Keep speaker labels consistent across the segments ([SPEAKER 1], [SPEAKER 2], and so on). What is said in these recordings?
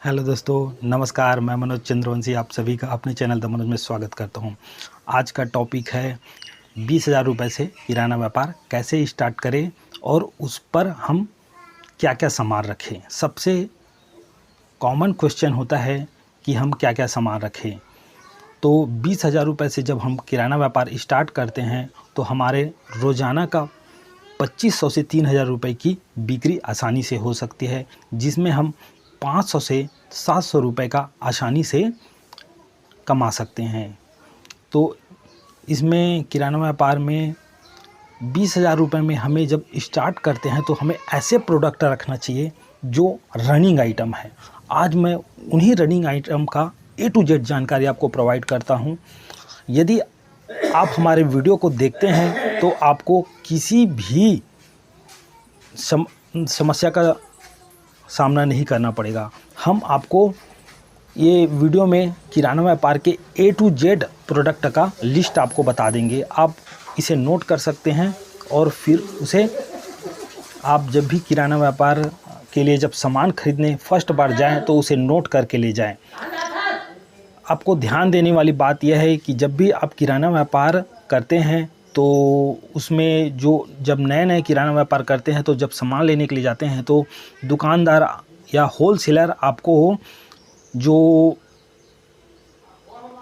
[SPEAKER 1] Hello दोस्तों, नमस्कार। मैं मनोज चंद्रवंशी आप सभी का अपने चैनल द मनोज में स्वागत करता हूं। आज का टॉपिक है 20,000 रुपये से किराना व्यापार कैसे स्टार्ट करें और उस पर हम क्या क्या सामान रखें। सबसे कॉमन क्वेश्चन होता है कि हम क्या क्या सामान रखें। तो 20,000 रुपये से जब हम किराना व्यापार स्टार्ट करते हैं तो हमारे रोज़ाना का 2500 से 3,000 रुपये की बिक्री आसानी से हो सकती है, जिसमें हम 500 से 700 रुपये का आसानी से कमा सकते हैं। तो इसमें किराना व्यापार में 20,000 रुपये में हमें जब स्टार्ट करते हैं तो हमें ऐसे प्रोडक्ट रखना चाहिए जो रनिंग आइटम है। आज मैं उन्हीं रनिंग आइटम का A to Z जानकारी आपको प्रोवाइड करता हूं। यदि आप हमारे वीडियो को देखते हैं तो आपको किसी भी समस्या का सामना नहीं करना पड़ेगा। हम आपको ये वीडियो में किराना व्यापार के A to Z प्रोडक्ट का लिस्ट आपको बता देंगे। आप इसे नोट कर सकते हैं और फिर उसे आप जब भी किराना व्यापार के लिए जब सामान खरीदने फर्स्ट बार जाएं तो उसे नोट करके ले जाएं। आपको ध्यान देने वाली बात यह है कि जब भी आप किराना व्यापार करते हैं तो उसमें जब नए किराना व्यापार करते हैं तो जब सामान लेने के लिए जाते हैं तो दुकानदार या होलसेलर आपको जो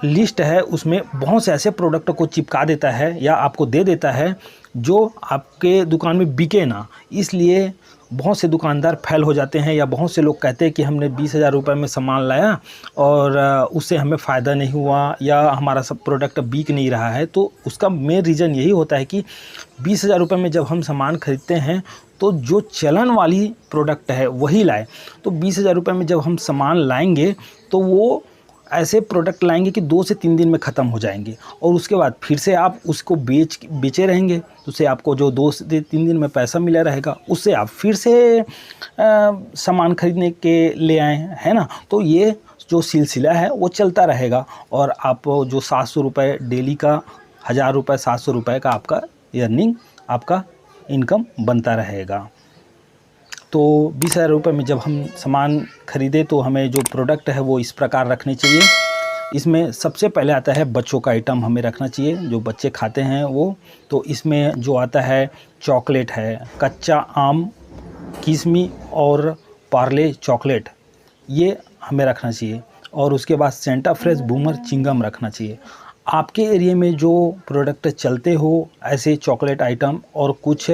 [SPEAKER 1] लिस्ट है उसमें बहुत से ऐसे प्रोडक्ट को चिपका देता है या आपको दे देता है जो आपके दुकान में बिके ना। इसलिए बहुत से दुकानदार फेल हो जाते हैं या बहुत से लोग कहते हैं कि हमने 20,000 रुपये में सामान लाया और उससे हमें फ़ायदा नहीं हुआ या हमारा सब प्रोडक्ट बिक नहीं रहा है। तो उसका मेन रीज़न यही होता है कि 20,000 रुपये में जब हम सामान खरीदते हैं तो जो चलन वाली प्रोडक्ट है वही लाए। तो 20,000 रुपये में जब हम सामान लाएंगे तो वो ऐसे प्रोडक्ट लाएंगे कि 2 से 3 दिन में ख़त्म हो जाएंगे और उसके बाद फिर से आप उसको बेचे रहेंगे। तो उससे आपको जो 2 से 3 दिन में पैसा मिला रहेगा उससे आप फिर से सामान खरीदने के ले आए है ना। तो ये जो सिलसिला है वो चलता रहेगा और आप जो 700 रुपये डेली का 1,000 रुपये 700 रुपये का आपका अर्निंग आपका इनकम बनता रहेगा। तो 20,000 रुपये में जब हम सामान ख़रीदे तो हमें जो प्रोडक्ट है वो इस प्रकार रखने चाहिए। इसमें सबसे पहले आता है बच्चों का आइटम हमें रखना चाहिए, जो बच्चे खाते हैं वो। तो इसमें जो आता है चॉकलेट है, कच्चा आम, किशमिश और पार्ले चॉकलेट, ये हमें रखना चाहिए। और उसके बाद सेंटा फ्रेश बूमर चिंगम रखना चाहिए। आपके एरिया में जो प्रोडक्ट चलते हो ऐसे चॉकलेट आइटम और कुछ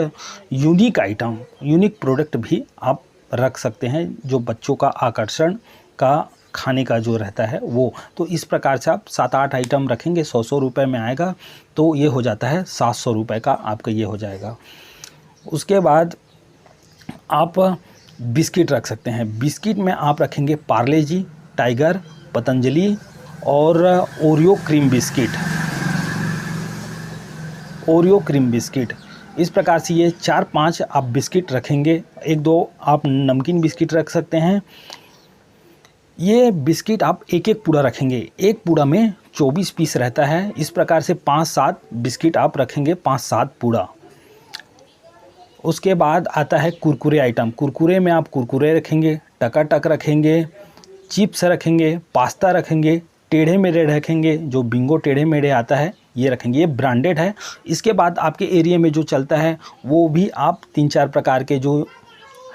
[SPEAKER 1] यूनिक प्रोडक्ट भी आप रख सकते हैं जो बच्चों का आकर्षण का खाने का जो रहता है वो। तो इस प्रकार से आप 7-8 आइटम रखेंगे, 100 रुपये में आएगा तो ये हो जाता है 700 रुपये का आपका ये हो जाएगा। उसके बाद आप बिस्किट रख सकते हैं। बिस्किट में आप रखेंगे पार्ले जी, टाइगर, पतंजलि और ओरियो क्रीम बिस्किट। इस प्रकार से ये 4-5 आप बिस्किट रखेंगे। 1-2 आप नमकीन बिस्किट रख सकते हैं। ये बिस्किट आप एक पूड़ा रखेंगे। एक पूड़ा में 24 पीस रहता है। इस प्रकार से 5-7 बिस्किट आप रखेंगे, 5-7 पूड़ा। उसके बाद आता है कुरकुरे आइटम। कुरकुरे में आप कुरकुरे रखेंगे, टकाटक रखेंगे, चिप्स रखेंगे, पास्ता रखेंगे, टेढ़े मेढ़े रखेंगे, जो बिंगो टेढ़े मेढ़े आता है ये रखेंगे, ये ब्रांडेड है। इसके बाद आपके एरिया में जो चलता है वो भी आप 3-4 प्रकार के जो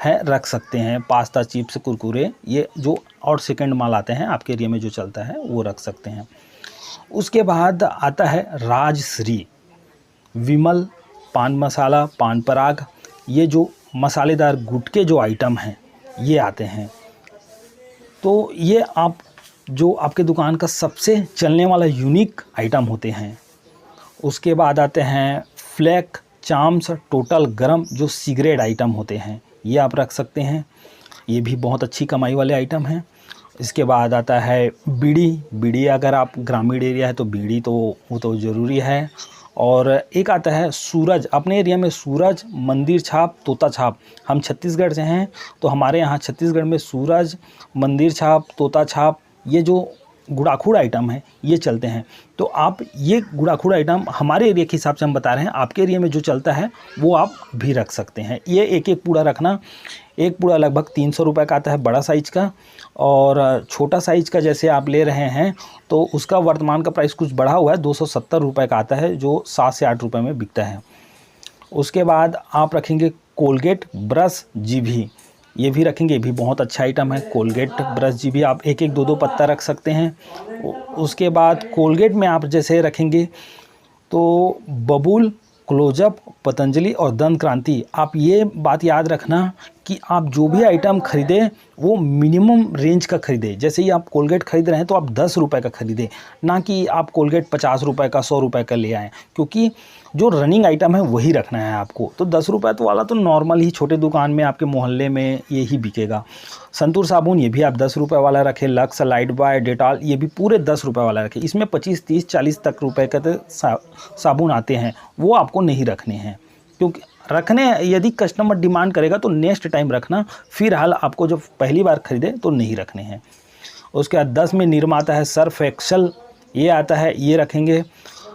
[SPEAKER 1] है रख सकते हैं। पास्ता, चिप्स, कुरकुरे, ये जो और सेकंड माल आते हैं आपके एरिया में जो चलता है वो रख सकते हैं। उसके बाद आता है राजश्री, विमल, पान मसाला, पान पराग, ये जो मसालेदार गुटके जो आइटम हैं ये आते हैं। तो ये आप जो आपके दुकान का सबसे चलने वाला यूनिक आइटम होते हैं। उसके बाद आते हैं फ्लैक, चाम्स, टोटल गरम, जो सिगरेट आइटम होते हैं ये आप रख सकते हैं। ये भी बहुत अच्छी कमाई वाले आइटम हैं। इसके बाद आता है बीड़ी अगर आप ग्रामीण एरिया है तो बीड़ी तो वो तो ज़रूरी है। और एक आता है सूरज, अपने एरिया में सूरज, मंदिर छाप, तोता छाप। हम छत्तीसगढ़ से हैं तो हमारे यहाँ छत्तीसगढ़ में सूरज, मंदिर छाप, तोता छाप, ये जो गुड़ाखुड़ आइटम है ये चलते हैं। तो आप ये गुड़ाखुड़ आइटम हमारे एरिया के हिसाब से हम बता रहे हैं, आपके एरिया में जो चलता है वो आप भी रख सकते हैं। ये एक पूड़ा रखना, एक पूड़ा लगभग 300 रुपये का आता है बड़ा साइज़ का, और छोटा साइज़ का जैसे आप ले रहे हैं तो उसका वर्तमान का प्राइस कुछ बढ़ा हुआ है, 270 रुपये का आता है, जो 7 से 8 रुपये में बिकता है। उसके बाद आप रखेंगे कोलगेट ब्रश जीभी, ये भी रखेंगे, ये भी बहुत अच्छा आइटम है। कोलगेट ब्रश जीभी आप एक एक दो दो पत्ता रख सकते हैं। उसके बाद कोलगेट में आप जैसे रखेंगे तो बबूल, क्लोजअप, पतंजलि और दंत क्रांति। आप ये बात याद रखना कि आप जो भी आइटम खरीदें वो मिनिमम रेंज का खरीदें। जैसे ही आप कोलगेट खरीद रहे हैं तो आप 10 रुपये का खरीदें, ना कि आप कोलगेट 50 रुपये का, 100 रुपये का ले आएँ, क्योंकि जो रनिंग आइटम है वही रखना है आपको। तो 10 रुपये तो वाला तो नॉर्मल ही छोटे दुकान में आपके मोहल्ले में ये ही बिकेगा। संतूर साबुन ये भी आप 10 रुपये वाला रखें। लक्स, लाइट बॉय, डेटॉल ये भी पूरे 10 रुपये वाला रखें। इसमें 25, 30, 40 तक रुपये का तो साबुन आते हैं, वो आपको नहीं रखने हैं, क्योंकि रखने यदि कस्टमर डिमांड करेगा तो नेक्स्ट टाइम रखना, फिर हाल आपको जब पहली बार खरीदे तो नहीं रखने हैं। उसके बाद 10 में निरमा आता है, सर्फ एक्सल ये आता है, ये रखेंगे।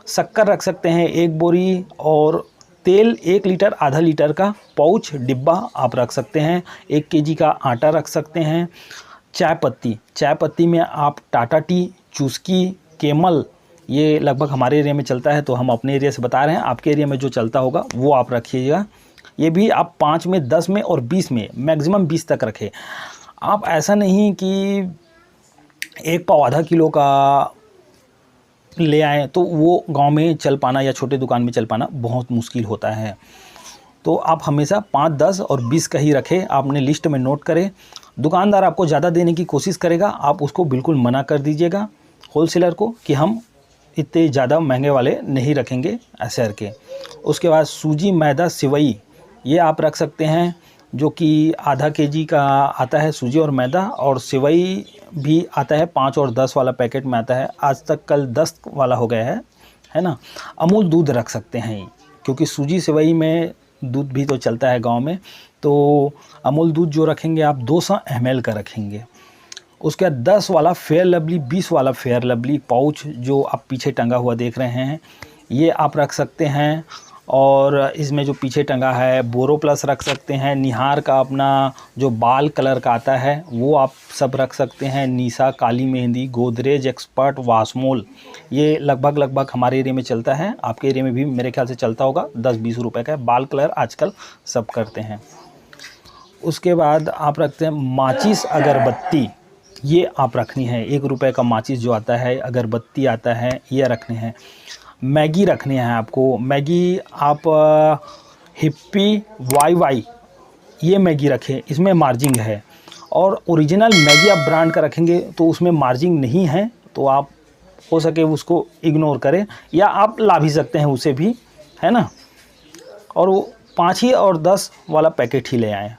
[SPEAKER 1] शक्कर रख सकते हैं 1 बोरी, और तेल 1 लीटर, आधा लीटर का पाउच डिब्बा आप रख सकते हैं। 1 केजी का आटा रख सकते हैं। चाय पत्ती में आप टाटा टी, चुस्की, केमल, ये लगभग हमारे एरिया में चलता है तो हम अपने एरिया से बता रहे हैं, आपके एरिया में जो चलता होगा वो आप रखिएगा। ये भी आप 5 में, 10 में और 20 में, मैक्सिमम 20 तक रखें। आप ऐसा नहीं कि 1 पाव आधा किलो का ले आएँ तो वो गांव में चल पाना या छोटे दुकान में चल पाना बहुत मुश्किल होता है। तो आप हमेशा 5, 10 और 20 का ही रखें, आपने लिस्ट में नोट करें। दुकानदार आपको ज़्यादा देने की कोशिश करेगा, आप उसको बिल्कुल मना कर दीजिएगा होलसेलर को कि हम इतने ज़्यादा महंगे वाले नहीं रखेंगे ऐसे करके। उसके बाद सूजी, मैदा, सिवई ये आप रख सकते हैं, जो कि आधा केजी का आता है सूजी और मैदा, और सिवई भी आता है 5 और 10 वाला पैकेट में आता है। आज तक कल 10 वाला हो गया है ना। अमूल दूध रख सकते हैं, क्योंकि सूजी सिवई में दूध भी तो चलता है गांव में, तो अमूल दूध जो रखेंगे आप 200 ml का रखेंगे। उसके बाद 10 वाला फेयर लवली, 20 वाला फेयर लवली पाउच जो आप पीछे टंगा हुआ देख रहे हैं, ये आप रख सकते हैं। और इसमें जो पीछे टंगा है बोरो प्लस रख सकते हैं। निहार का अपना जो बाल कलर का आता है वो आप सब रख सकते हैं। निशा, काली मेहंदी, गोदरेज एक्सपर्ट, वासमोल ये लगभग हमारे एरिया में चलता है, आपके एरिया में भी मेरे ख्याल से चलता होगा। 10-20 रुपये का बाल कलर आजकल सब करते हैं। उसके बाद आप रखते हैं माचिस, अगरबत्ती ये आप रखनी है। 1 रुपये का माचिस जो आता है, अगरबत्ती आता है, ये रखने हैं। मैगी रखने हैं आपको। मैगी आप हिप्पी, वाई ये मैगी रखें, इसमें मार्जिंग है। और ओरिजिनल मैगी आप ब्रांड का रखेंगे तो उसमें मार्जिंग नहीं है, तो आप हो सके उसको इग्नोर करें, या आप ला भी सकते हैं उसे भी, है ना। और वो 5 ही और 10 वाला पैकेट ही ले आएँ।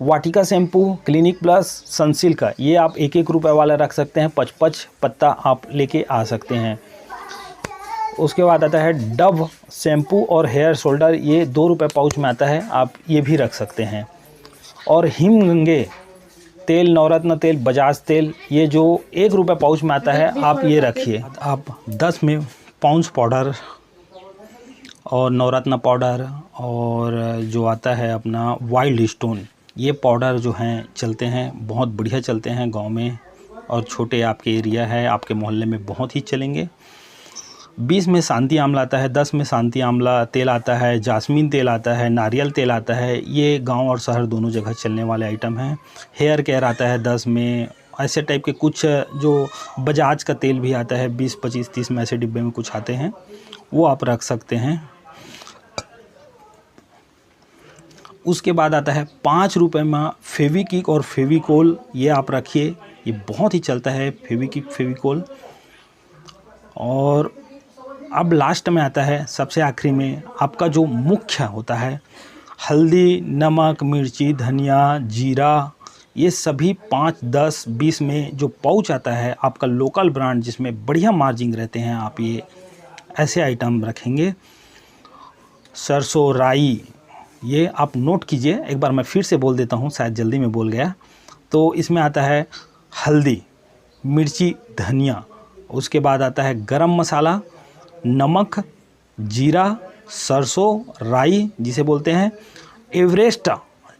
[SPEAKER 1] वाटिका शैम्पू, क्लिनिक प्लस, सनसिल्क का ये आप 1-1 रुपये वाला रख सकते हैं। 5-5 पत्ता आप लेके आ सकते हैं। उसके बाद आता है डव शैम्पू और हेयर शोल्डर, ये 2 रुपये पाउच में आता है, आप ये भी रख सकते हैं। और हिमगंगे तेल, नवरत्न तेल, बजाज तेल ये जो 1 रुपये पाउच में आता है, आप ये रखिए। आप 10 में पाउंड्स पाउडर और नवरत्न पाउडर और जो आता है अपना वाइल्ड स्टोन, ये पाउडर जो हैं चलते हैं, बहुत बढ़िया चलते हैं गांव में, और छोटे आपके एरिया है, आपके मोहल्ले में बहुत ही चलेंगे। 20 में शांति आंवला आता है, 10 में शांति आंवला तेल आता है, जास्मीन तेल आता है, नारियल तेल आता है, ये गांव और शहर दोनों जगह चलने वाले आइटम हैं। हेयर केयर आता है 10 में, ऐसे टाइप के कुछ जो बजाज का तेल भी आता है 20, 25, 30 में ऐसे डिब्बे में कुछ आते हैं, वो आप रख सकते हैं। उसके बाद आता है 5 रुपये में फेविक्विक और फेविकोल, ये आप रखिए, ये बहुत ही चलता है फेविक्विक, फेविकोल। और अब लास्ट में आता है, सबसे आखिरी में आपका जो मुख्य होता है, हल्दी, नमक, मिर्ची, धनिया, जीरा, ये सभी 5, 10, 20 में जो पाउच आता है आपका लोकल ब्रांड जिसमें बढ़िया मार्जिन रहते हैं, आप ये ऐसे आइटम रखेंगे। सरसों, राई ये आप नोट कीजिए, एक बार मैं फिर से बोल देता हूँ, शायद जल्दी में बोल गया। तो इसमें आता है हल्दी, मिर्ची, धनिया, उसके बाद आता है गरम मसाला, नमक, जीरा, सरसों, राई जिसे बोलते हैं,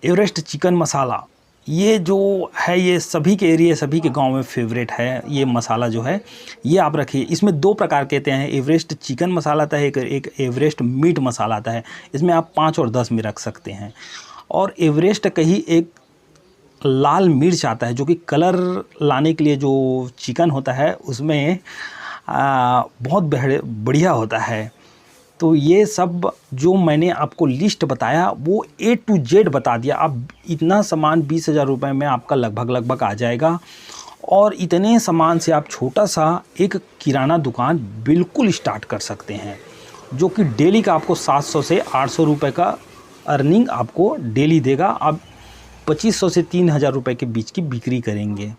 [SPEAKER 1] एवरेस्ट चिकन मसाला, ये जो है ये सभी के एरिया, सभी के गांव में फेवरेट है। ये मसाला जो है ये आप रखिए। इसमें 2 प्रकार कहते हैं, एवरेस्ट चिकन मसाला आता है, एक एवरेस्ट मीट मसाला आता है। इसमें आप 5 और 10 में रख सकते हैं। और एवरेस्ट का ही एक लाल मिर्च आता है जो कि कलर लाने के लिए, जो चिकन होता है उसमें बहुत बढ़िया होता है। तो ये सब जो मैंने आपको लिस्ट बताया वो A to Z बता दिया। अब इतना सामान 20,000 रुपये में आपका लगभग आ जाएगा। और इतने सामान से आप छोटा सा एक किराना दुकान बिल्कुल स्टार्ट कर सकते हैं, जो कि डेली का आपको 700 से 800 रुपये का अर्निंग आपको डेली देगा। आप 2500 से 3000 रुपये के बीच की बिक्री करेंगे।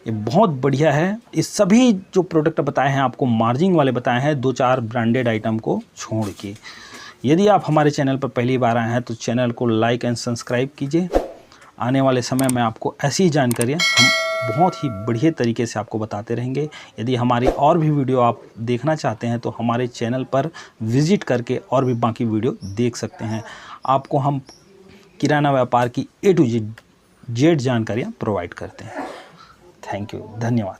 [SPEAKER 1] ये बहुत बढ़िया है। इस सभी जो प्रोडक्ट बताए हैं आपको मार्जिन वाले बताए हैं, 2-4 ब्रांडेड आइटम को छोड़ के। यदि आप हमारे चैनल पर पहली बार आए हैं तो चैनल को लाइक एंड सब्सक्राइब कीजिए। आने वाले समय में आपको ऐसी जानकारियाँ हम बहुत ही बढ़िया तरीके से आपको बताते रहेंगे। यदि हमारी और भी वीडियो आप देखना चाहते हैं तो हमारे चैनल पर विज़िट करके और भी बाकी वीडियो देख सकते हैं। आपको हम किराना व्यापार की A to Z जानकारियाँ प्रोवाइड करते हैं। थैंक यू, धन्यवाद।